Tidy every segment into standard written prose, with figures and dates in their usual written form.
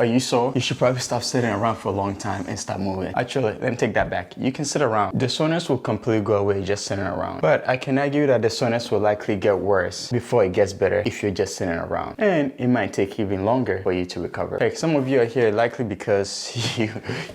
Are you sore? You should probably stop sitting around for a long time and start moving. Actually, let me take that back. You can sit around. The soreness will completely go away just sitting around. But I can argue that the soreness will likely get worse before it gets better if you're just sitting around. And it might take even longer for you to recover. Like some of you are here likely because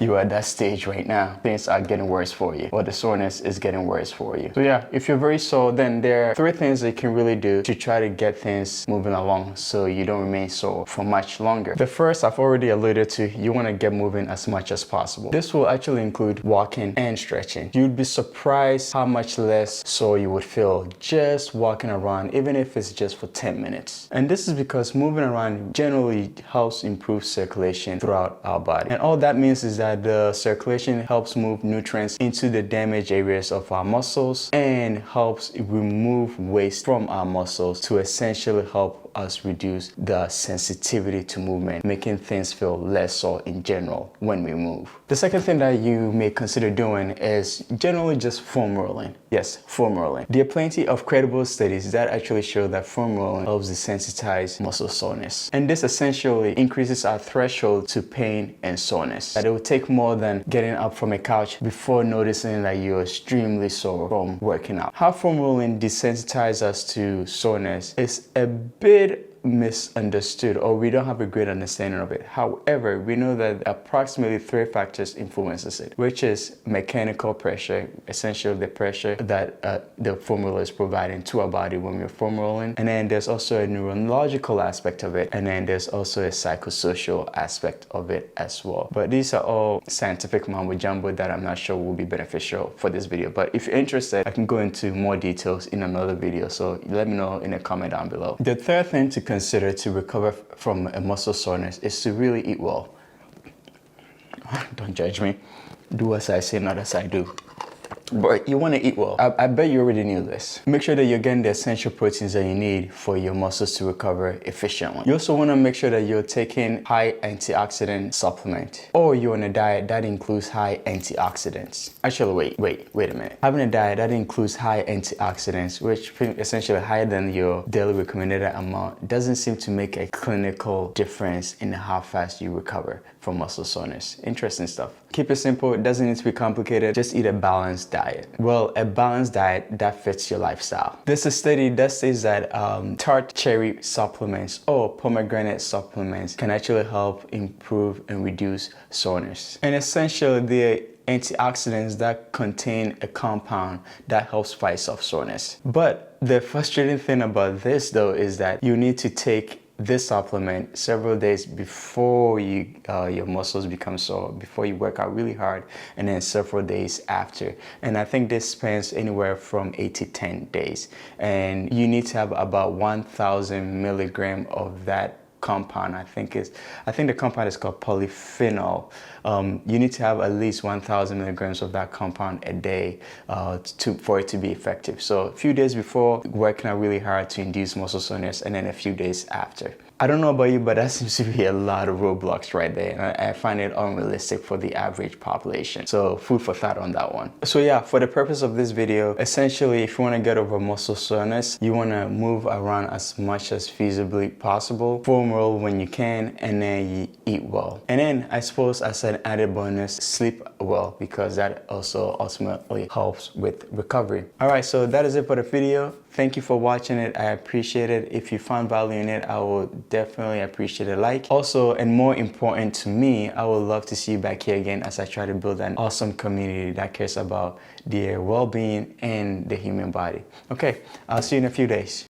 you are at that stage right now. Things are getting worse for you, or the soreness is getting worse for you. So yeah, if you're very sore, then there are 3 things that you can really do to try to get things moving along so you don't remain sore for much longer. The first I've already alluded to, you want to get moving as much as possible. This will actually include walking and stretching. You'd be surprised how much less sore you would feel just walking around, even if it's just for 10 minutes. And this is because moving around generally helps improve circulation throughout our body. And all that means is that the circulation helps move nutrients into the damaged areas of our muscles and helps remove waste from our muscles to essentially help us reduce the sensitivity to movement, making things feel less sore in general when we move. The second thing that you may consider doing is generally just foam rolling. Yes, foam rolling. There are plenty of credible studies that actually show that foam rolling helps desensitize muscle soreness. And this essentially increases our threshold to pain and soreness. That it will take more than getting up from a couch before noticing that you're extremely sore from working out. How foam rolling desensitizes us to soreness is a bit misunderstood, or we don't have a great understanding of it. However, we know that approximately 3 factors influences it, which is mechanical pressure, essentially the pressure that the foam roller is providing to our body when we're foam rolling. And then there's also a neurological aspect of it, and then there's also a psychosocial aspect of it as well. But these are all scientific mumbo jumbo that I'm not sure will be beneficial for this video. But if you're interested, I can go into more details in another video, so let me know in a comment down below. The third thing to consider to recover from a muscle soreness is to really eat well. Don't judge me. Do as I say, not as I do. But you want to eat well. I bet you already knew this. Make sure that you're getting the essential proteins that you need for your muscles to recover efficiently. You also want to make sure that you're taking high antioxidant supplement, or you're on a diet that includes high antioxidants. Actually, wait a minute. Having a diet that includes high antioxidants, which essentially higher than your daily recommended amount, doesn't seem to make a clinical difference in how fast you recover from muscle soreness. Interesting stuff. Keep it simple. It doesn't need to be complicated. Just eat a balanced diet. Well, a balanced diet that fits your lifestyle. There's a study that says that tart cherry supplements or pomegranate supplements can actually help improve and reduce soreness. And essentially, the antioxidants that contain a compound that helps fight off soreness. But the frustrating thing about this though is that you need to take this supplement several days before your muscles become sore, before you work out really hard, and then several days after. And I think this spans anywhere from 8 to 10 days. And you need to have about 1,000 milligrams of that compound. I think the compound is called polyphenol. You need to have at least 1,000 milligrams of that compound a day for it to be effective. So a few days before, working out really hard to induce muscle soreness, and then a few days after. I don't know about you, but that seems to be a lot of roadblocks right there. And I find it unrealistic for the average population. So food for thought on that one. So yeah, for the purpose of this video, essentially, if you want to get over muscle soreness, you want to move around as much as feasibly possible, foam roll when you can, and then you eat well. And then I suppose as an added bonus, sleep well, because that also ultimately helps with recovery. All right, so that is it for the video. Thank you for watching it. I appreciate it. If you found value in it, I will definitely appreciate a like. Also, and more important to me, I would love to see you back here again as I try to build an awesome community that cares about their well-being and the human body. Okay, I'll see you in a few days.